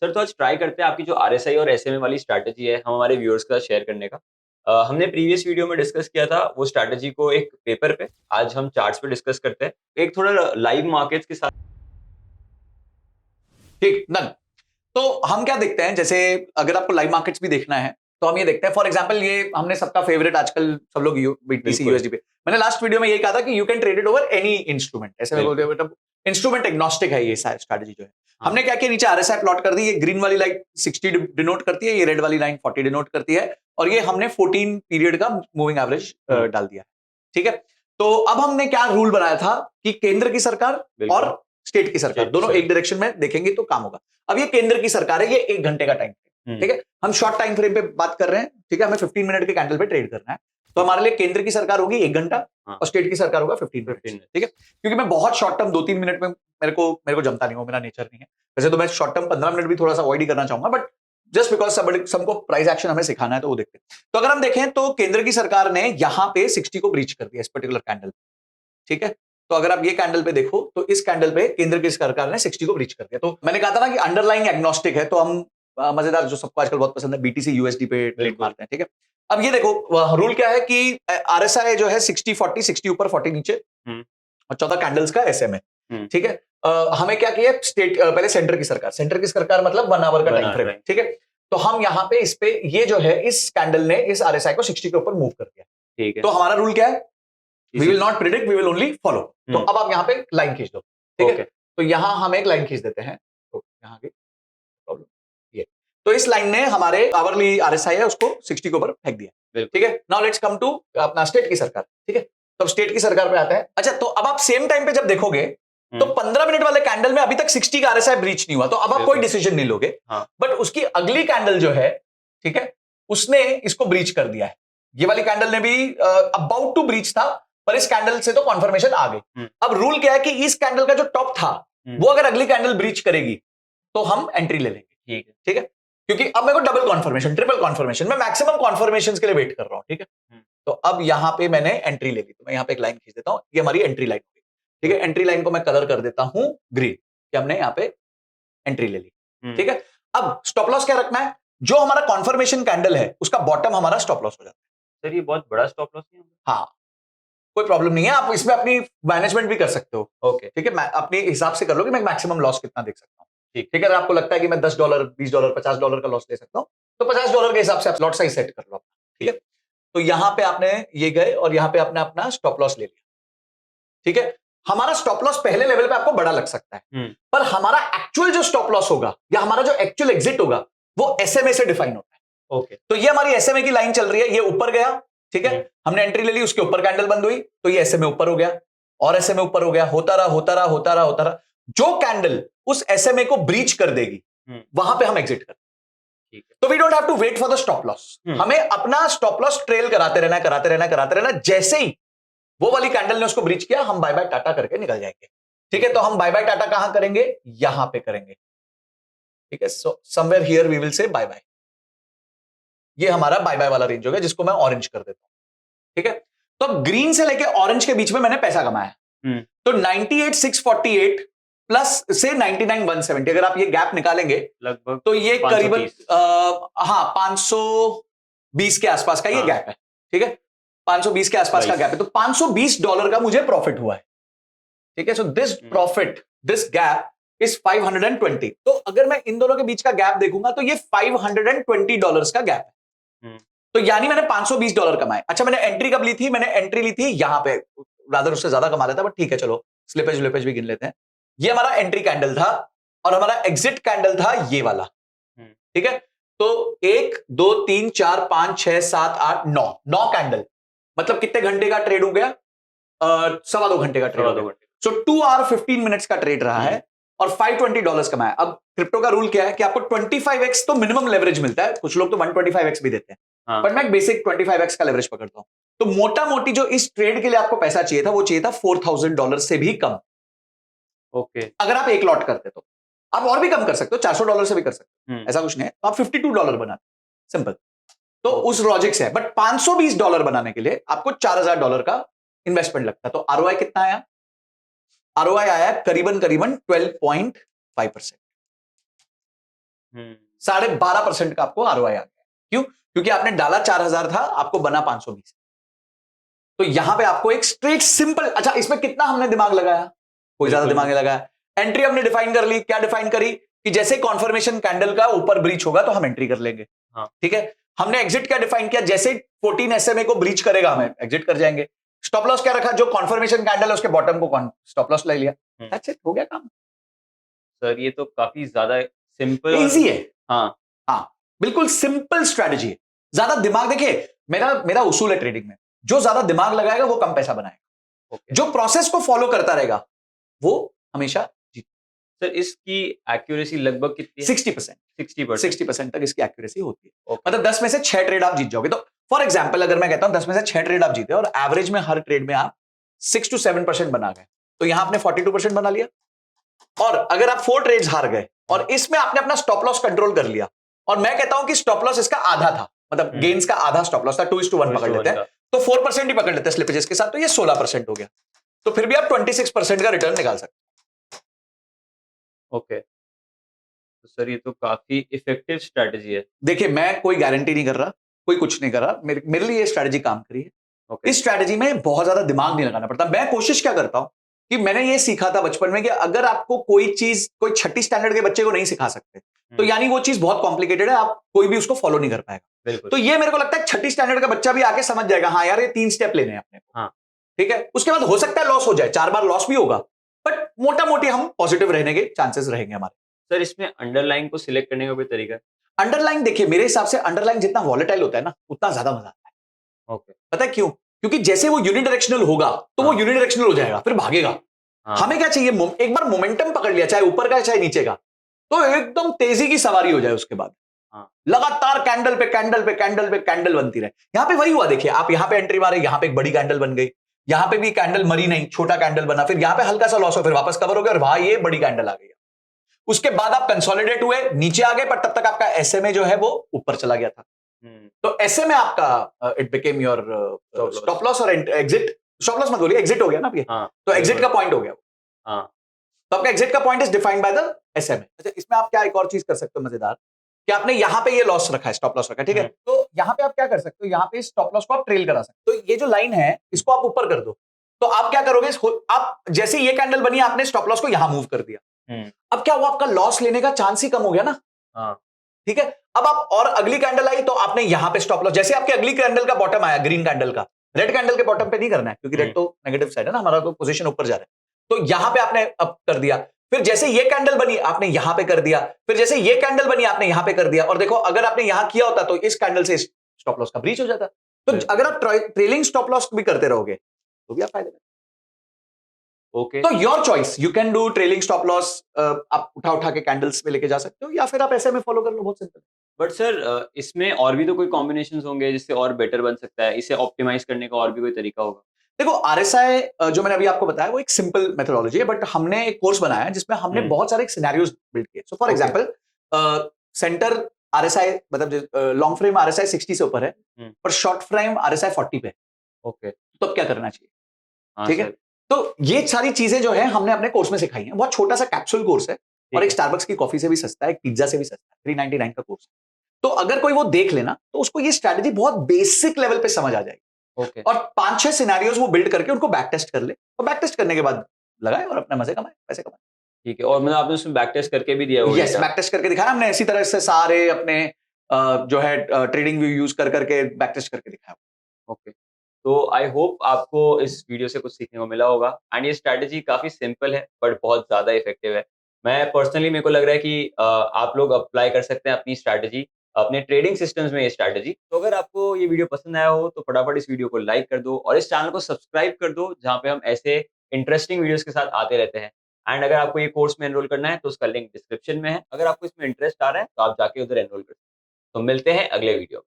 Sir तो आज try करते हैं आपकी जो आरएसआई और एसएमए वाली स्ट्रैटेजी है हम हमारे व्यूअर्स के साथ शेयर करने का। हमने प्रीवियस वीडियो में डिस्कस किया था वो स्ट्रैटेजी को एक पेपर पे। आज हम चार्ट्स पे डिस्कस करते हैं एक थोड़ा लाइव मार्केट्स के साथ। ठीक डन। तो हम क्या देखते हैं, जैसे अगर आपको लाइव मार्केट्स भी देखना है तो हम ये देखते हैं, फॉर एग्जांपल ये हमने सबका फेवरेट आजकल सब लोग बीटीसी बिल्कुल। यूएसडी पे, मैंने लास्ट वीडियो में ये कहा था कि you can trade it over any instrument, ऐसे में बोलते बिल्कुल। हैं मतलब इंस्ट्रूमेंट एग्नोस्टिक है ये स्ट्रैटेजी जो है। हाँ। हमने क्या किया, नीचे आरएसआई प्लॉट कर दी, ये ग्रीन वाली लाइन 60 डिनोट करती है, ये रेड वाली लाइन 40 डिनोट करती है, और ये हमने 14 पीरियड का मूविंग एवरेज डाल दिया। ठीक है, तो अब हमने क्या रूल बनाया था कि केंद्र की सरकार बिल्कुल। और स्टेट की सरकार स्टेट की दोनों एक सरकार। डायरेक्शन में देखेंगे तो काम होगा। अब ये केंद्र की सरकार है, ये 1 घंटे का टाइम, ठीक है, हम शॉर्ट टाइम फ्रेम पे बात कर रहे हैं, ठीक है, हमें 15 मिनट के कैंडल पे ट्रेड करना है, तो हमारे लिए केंद्र की सरकार होगी 1 घंटा हाँ। और स्टेट की सरकार होगा 15 मिनट, ठीक है, क्योंकि मैं बहुत शॉर्ट टर्म 2-3 मिनट में मेरे को जमता नहीं हो, मेरा नेचर नहीं है। वैसे तो मैं शॉर्ट टर्म 15 मिनट भी थोड़ा सा अवॉइड ही करना चाहूंगा, बट जस्ट बिकॉज सबको प्राइस एक्शन हमें सिखाना है तो वो देखते हैं। तो अगर हम देखें तो केंद्र की सरकार ने यहां पे 60 को ब्रीच कर दिया इस पर्टिकुलर कैंडल, ठीक है। तो अगर आप ये कैंडल पे देखो तो इस कैंडल पे केंद्र की सरकार ने 60 को ब्रीच कर दिया। तो मैंने कहा था ना कि अंडरलाइंग एग्नोस्टिक है, तो हम मजेदार जो सबको आजकल बहुत पसंद है, बीटीसी यूएसडी पे ट्रेड मारते हैं, ठीक है। अब ये देखो रूल क्या है कि आरएसआई जो है 60-40, 60 ऊपर 40 नीचे, और 14 कैंडल्स का एसएमए, ठीक है। हमें क्या किया, स्टेट पहले सेंटर की सरकार मतलब 1 आवर का टाइम फ्रेम, ठीक है। तो हम यहाँ पे इस पे ये जो है इस कैंडल ने इस आरएसआई को 60 के ऊपर मूव कर दिया, ठीक है। तो हमारा रूल क्या है, we will not predict, we will only follow. तो अब आप यहाँ पे लाइन खींच दो, ठीक है। तो यहां हम एक लाइन खींच देते हैं, तो यहाँ की प्रॉब्लम ये, तो इस लाइन ने हमारे आवरली आरएसआई है उसको 60 के ऊपर फेंक दिया, ठीक है। नाउ लेट्स कम टू अपना स्टेट की सरकार, ठीक है। तो स्टेट की सरकार पे आता है। अच्छा, तो अब आप सेम टाइम पे जब देखोगे तो 15 मिनट वाले कैंडल में अभी तक 60 का आरएसआई ब्रीच नहीं हुआ, तो अब आप कोई डिसीजन नहीं लोगे, बट उसकी अगली कैंडल जो है, ठीक है, उसने इसको ब्रीच कर दिया है। ये वाली कैंडल ने भी अबाउट टू ब्रीच था, पर इस कैंडल से तो कॉन्फर्मेशन आ गई। अब रूल क्या है कि इस कैंडल का जो टॉप था वो अगर अगली कैंडल ब्रीच करेगी तो हम एंट्री ले लेंगे, ठीक है, क्योंकि अब मेरे को डबल कॉन्फर्मेशन, ट्रिपल कॉन्फर्मेशन, मैं मैक्सिमम कॉन्फर्मेशन के लिए वेट कर रहा हूं, ठीक है। तो अब यहां पे मैंने एंट्री ले ली, तो मैं यहां पे एक लाइन खींच देता हूं, ये हमारी एंट्री लाइन होगी, ठीक है। एंट्री लाइन को मैं कलर कर देता हूं ग्रीन, कि हमने यहां पे एंट्री ले ली, ठीक है। अब स्टॉप लॉस क्या रखना है, जो हमारा कॉन्फर्मेशन कैंडल है उसका बॉटम हमारा स्टॉप लॉस हो जाता है। सर ये बहुत बड़ा स्टॉप लॉस नहीं होगा? हाँ, कोई प्रॉब्लम नहीं है, आप इसमें अपनी मैनेजमेंट भी कर सकते हो, ओके, ठीक है। अपने हिसाब से कर लो कि मैं मैक्सिमम लॉस कितना देख सकता हूँ, ठीक है। अगर आपको लगता है कि मैं $10, $20, $50 का लॉस ले सकता हूँ, तो $50 के हिसाब से आप लॉट साइज सेट कर लो, ठीक है। तो यहां पे आपने ये गए और यहां पे आपने अपना स्टॉप लॉस ले लिया, ठीक है। हमारा स्टॉप लॉस पहले लेवल पे आपको बड़ा लग सकता है, पर हमारा एक्चुअल जो स्टॉप लॉस होगा या हमारा जो एक्चुअल एग्जिट होगा वो एसएमए से डिफाइन होता है, ओके। तो ये हमारी एसएमए की लाइन चल रही है, ये ऊपर गया, ठीक है, हमने एंट्री ले ली, उसके ऊपर कैंडल बंद हुई, तो ये एसएमए ऊपर हो गया और एसएमए ऊपर हो गया, होता रहा। जो कैंडल उस एसएमए को ब्रीच कर देगी वहां पे हम एग्जिट करते हैं, तो we don't have to wait for the stop loss, हमें अपना स्टॉप लॉस ट्रेल कराते रहना। जैसे ही वो वाली कैंडल ने उसको ब्रीच किया, हम बाय बाय टाटा करके निकल जाएंगे, ठीक है। तो हम बाय बाय टाटा कहां करेंगे, यहां पे करेंगे, ठीक है। So somewhere here we will say buy buy, ये हमारा बाय बाय वाला रेंज हो गया, जिसको मैं ऑरेंज कर देता हूं, ठीक है। तो अब ग्रीन से लेके ऑरेंज के बीच में मैंने पैसा कमाया, तो 98,648 प्लस से 99,170, अगर आप ये गैप निकालेंगे लगभग, तो ये करीबन 520 के आसपास का ये गैप है, ठीक है। 520 के आसपास का गैप है, तो $520 का मुझे प्रॉफिट हुआ है, ठीक है। So this profit, this gap is 520। तो अगर मैं इन दोनों के बीच का गैप देखूंगा तो ये $520 का गैप है, तो यानी मैंने $520 कमाए। अच्छा, मैंने एंट्री कब ली थी, मैंने एंट्री ली थी यहां पे, रादर उससे ज्यादा कमा लेता, बट ठीक है, चलो स्लिपेज भी गिन लेते हैं। ये हमारा एंट्री कैंडल था और हमारा एग्जिट कैंडल था ये वाला, ठीक है। तो 1 2 3 4 5 6 7 8 9 कैंडल, मतलब कितने घंटे का ट्रेड हो गया, 2.25 घंटे का ट्रेड हो गया। सो 2 आवर 15 मिनट्स का ट्रेड रहा है और $520 कमाया। अब क्रिप्टो का रूल क्या है कि आपको 25x तो मिनिमम लेवरेज मिलता है, कुछ लोग तो 125x भी देते हैं, बट मैं बेसिक 25x का लेवरेज पकड़ता हूं। तो मोटा मोटी जो इस ट्रेड के लिए आपको पैसा चाहिए था वो चाहिए था $4,000 से भी कम, ओके। अगर आप एक लॉट करते तो आप और भी कम कर सकते हो, $400 से भी कर सकते हो, ऐसा कुछ नहीं है। तो आप $52 बनाते, सिंपल। तो उस लॉजिक से है, बट $520 बनाने के लिए आपको $4,000 का इन्वेस्टमेंट लगता है। तो आरओआई कितना आया, आरओआई आया करीबन 12.5%, 12.5% का आपको ROI आ गया। क्यों? क्योंकि आपने डाला 4,000 था, आपको बना 520। तो यहां पे आपको एक स्ट्रेट सिंपल, अच्छा इसमें कितना हमने दिमाग लगाया? कोई ज्यादा दिमाग नहीं लगाया। एंट्री हमने डिफाइन कर ली। क्या डिफाइन करी? कि जैसे कॉन्फर्मेशन कैंडल का ऊपर ब्रीच होगा तो हम एंट्री कर लेंगे। ठीक है। हमने एग्जिट क्या डिफाइन किया? जैसे 14 SMA को ब्रीच करेगा हम एग्जिट कर जाएंगे। स्टॉप लॉस क्या रखा? जो कॉन्फर्मेशन कैंडल है उसके बॉटम को स्टॉप लॉस ले लिया। दैट्स इट, हो गया काम। सर ये तो काफी ज्यादा सिंपल इजी है। हाँ हाँ, बिल्कुल सिंपल स्ट्रेटजी है। ज्यादा दिमाग, देखिए मेरा उसूल है ट्रेडिंग में, जो ज्यादा दिमाग लगाएगा वो कम पैसा बनाएगा। जो प्रोसेस को फॉलो करता रहेगा वो हमेशा जीत। सर इसकी एक्यूरेसी लगभग कितनी है? 60% तक इसकी एक्यूरेसी होती है। मतलब 10 में से 6 ट्रेड आप जीत जाओगे। तो फॉर एग्जांपल अगर मैं कहता हूं 10 में से 6 ट्रेड आप जीते और एवरेज में हर ट्रेड में आप 6 to 7% बना गए, तो यहां आपने 42% बना लिया। और अगर आप 4 ट्रेड्स हार गए और इसमें आपने अपना स्टॉप लॉस कंट्रोल कर लिया, और मैं कहता हूं कि स्टॉप लॉस इसका आधा था, मतलब गेन्स का आधा स्टॉप लॉस था, 2:1 पकड़ लेते हैं, तो 4% ही पकड़ लेते हैं स्लिपेजेस के साथ, तो ये 16% हो गया। तो फिर भी आप 26% का रिटर्न निकाल सकते हैं। ओके, तो सर ये तो काफी इफेक्टिव स्ट्रेटजी है। देखिए मैं कोई गारंटी नहीं कर रहा, कोई कुछ नहीं कर रहा, मेरे लिए ये स्ट्रेटजी काम करी है। इस स्ट्रेटजी में बहुत ज्यादा दिमाग नहीं लगाना पड़ता। मैं कोशिश क्या करता हूं कि मैंने ये सीखा था बचपन में कि अगर आपको कोई चीज कोई 6ठी स्टैंडर्ड के बच्चे को नहीं सिखा सकते, तो यानी वो चीज बहुत कॉम्प्लिकेटेड है, आप कोई भी उसको फॉलो नहीं कर पाएगा। तो ये मेरे को लगता है 6ठी स्टैंडर्ड का बच्चा भी आके समझ जाएगा, हाँ यार ये 3 स्टेप लेने हैं अपने को। ठीक है, उसके बाद हो सकता है लॉस हो जाए, 4 बार लॉस भी होगा, बट मोटा मोटी हम पॉजिटिव रहने के चांसेस रहेंगे हमारे। सर इसमें अंडरलाइन को सिलेक्ट करने का कोई तरीका है? अंडरलाइन देखिए, मेरे हिसाब से अंडरलाइन जितना वॉलेटाइल होता है ना, उतना ज्यादा मजा आता है। पता है क्यों? क्योंकि जैसे वो यूनिडायरेक्शनल होगा तो वो यूनिडायरेक्शनल हो जाएगा, फिर भागेगा। हमें क्या चाहिए? एक बार मोमेंटम पकड़ लिया, चाहे ऊपर का चाहे नीचे का, तो एकदम तेजी की सवारी हो जाए। उसके बाद लगातार कैंडल पे कैंडल पे कैंडल पे कैंडल बनती रहे। यहां पे वही हुआ, देखिए आप यहां पे एंट्री मारे, यहां पे एक बड़ी कैंडल बन गई, यहां पे भी कैंडल मरी नहीं, छोटा कैंडल बना, फिर यहां पे हल्का सा लॉस हो, फिर वापस कवर हो गया और वहां ये बड़ी कैंडल आ गई। उसके बाद आप कंसोलिडेट हुए, नीचे आ गए, पर तब तक आपका एसएमए जो है वो ऊपर चला गया था। तो एसएमए आपका it became your stop loss और एग्जिट। स्टॉप लॉस मत बोलिए, एग्जिट हो गया ना अभी। तो एग्जिट का पॉइंट हो गया। तो आपका एग्जिट का point is defined by the SMA. अच्छा, इसमें आप क्या एक और चीज कर सकते हो मजेदार, कि आपने यहां पे ये लॉस रखा है, स्टॉप लॉस रखा है, ठीक है, तो यहां पे आप क्या कर सकते हो, यहां पे स्टॉप लॉस को आप ट्रेल करा सकते हो। तो ये जो लाइन है इसको आप ऊपर कर दो, तो आप क्या करोगे, आप जैसे ये कैंडल बनी, आपने स्टॉप लॉस को यहां मूव कर दिया। अब क्या हुआ, आपका लॉस लेने का चांस ही कम हो गया ना। ठीक है, अब आप और अगली कैंडल आई तो आपने यहां पे स्टॉप लॉस, जैसे आपकी अगली कैंडल का बॉटम आया, ग्रीन कैंडल का, रेड कैंडल के बॉटम पे नहीं करना है, क्योंकि रेड तो नेगेटिव साइड है ना, हमारा तो पोजीशन ऊपर जा रहा है। तो यहां पे आपने अब कर दिया, फिर जैसे ये कैंडल बनी आपने यहां पे कर दिया, फिर जैसे ये कैंडल बनी आपने यहां पे कर दिया, और देखो अगर आपने यहां किया होता तो इस कैंडल से स्टॉप लॉस का ब्रीच हो जाता। तो अगर आप ट्रेलिंग स्टॉप लॉस भी करते रहोगे तो भी आप फायदे में। ओके, तो your choice, you can do trailing stop loss, आप उठा उठा के कैंडल्स में लेके जा सकते हो, या फिर आप ऐसे में फॉलो कर लो, बहुत सिंपल। बट सर इसमें और भी तो कोई कॉम्बिनेशंस होंगे जिससे और बेटर बन सकता है, इसे ऑप्टिमाइज करने का और भी कोई तरीका होगा? देखो आरएसआई जो मैंने अभी आपको बताया वो एक सिंपल मेथोडोलॉजी है, बट हमने एक कोर्स बनाया है जिसमें हमने बहुत सारे सिनेरियोज बिल्ड किए। So for example centre RSI, मतलब लॉन्ग फ्रेम आरएसआई 60 से ऊपर है, पर शॉर्ट फ्रेम आरएसआई 40 पे। ओके, तो अब क्या करना चाहिए? ठीक है, तो ये सारी चीजें जो है हमने अपने कोर्स में सिखाई हैं। बहुत छोटा सा कैप्सूल कोर्स है, और एक स्टारबक्स की कॉफी से भी सस्ता है, एक पिज्जा से भी सस्ता है, 399 का कोर्स। तो अगर कोई वो देख लेना तो उसको ये स्ट्रैटेजी बहुत बेसिक लेवल पे समझ आ जाएगी। और 5-6 सिनेरियोज वो बिल्ड करके उनको बैक टेस्ट कर ले, और बैक टेस्ट करने के बाद लगाए और अपने मजे कमाए, पैसे कमाए। ठीक है, और मतलब आपने उसमें बैक टेस्ट करके भी दिया होगा? यस, बैक टेस्ट करके दिखाया हमने, इसी तरह से सारे अपने जो है ट्रेडिंग व्यू यूज कर करके बैक टेस्ट करके दिखाया। ओके, तो आई होप आपको इस वीडियो से कुछ सीखने को मिला होगा, एंड ये स्ट्रैटेजी काफी सिंपल है बट बहुत ज्यादा इफेक्टिव है। मैं पर्सनली, मेरे को लग रहा है कि आप लोग अप्लाई कर सकते हैं अपनी स्ट्रैटेजी अपने ट्रेडिंग सिस्टम्स में, ये स्ट्रैटेजी। तो अगर आपको ये वीडियो पसंद आया हो तो फटाफट इस वीडियो को लाइक कर दो और इस चैनल को सब्सक्राइब कर दो, जहाँ पे हम ऐसे इंटरेस्टिंग वीडियोस के साथ आते रहते हैं। एंड अगर आपको ये कोर्स में एनरोल करना है तो उसका लिंक डिस्क्रिप्शन में है। अगर आपको इसमें इंटरेस्ट आ रहा है तो आप जाके उधर एनरोल कर सकते हैं। तो मिलते हैं अगले वीडियो में।